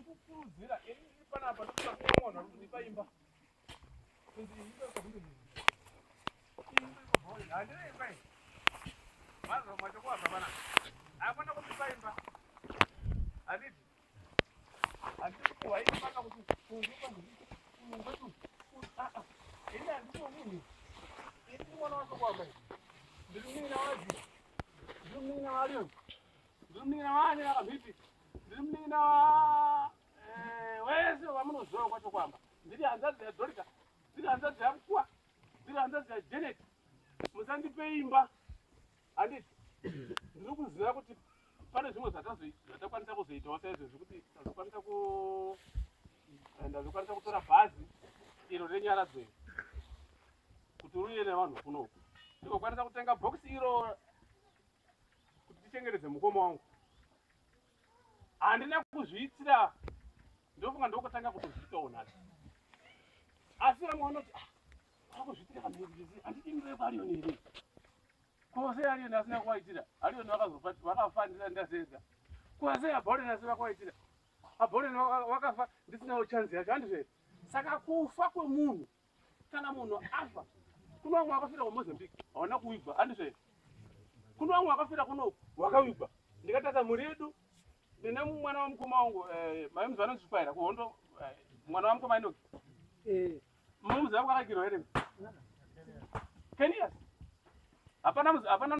kukurudzira ini panapa ndikusakuona kuti paimba kuti imba kuti handire pai mazo machoko asabana apana kuti paimba haditi haditi kuwaimba kuti kungupa ngwetu ini handito munhu ini mwana wasokwamba ndiri mnina wazi ndiri mnina waliyo ndiri mnina wanyira kamhipi ndiri mnina wese wamunoziva kwacho kwamba ndiri hanzadzi yadhorika ndiri hanzadzi yakuwa ndiri hanzadzi yajanet musandipe imba handiti ndiri kuziva kuti pane zvimwe zvatakwanisa kuzoitawo saizvozvo kuti ndazokwanisa kutora bhazi iro renyara dzenyu kuti uye nevanhu kunoku ndikokwanisa kutenga bhokisi iro kuti tichengeredze mukoma wangu handina kuzviitira ndofunga ndokutanga kutozviitawo nhasi asi vamwe vanoti akuzviitira kamhezvisi handidingire pariyoni here kose ariyoni asina kuvaitira ariyoni vakafanira ndazega kwase abhoreni asi vakavaitira abhoreni vakafa ndisinawo chanzi yacho handizve saka kufa kwemunhu kana munhu afa kuno vamwe vakafira kumozambique hawana kuigwa handizve kuno vamwe vakafira kunoku wakaigwa ndikataka mhuri yedu ndine mwana wamukoma wangu maimzi vanozvikwaira kuhondo mwana wamukoma inoki mumuzi vako akagirwa here kenias hapana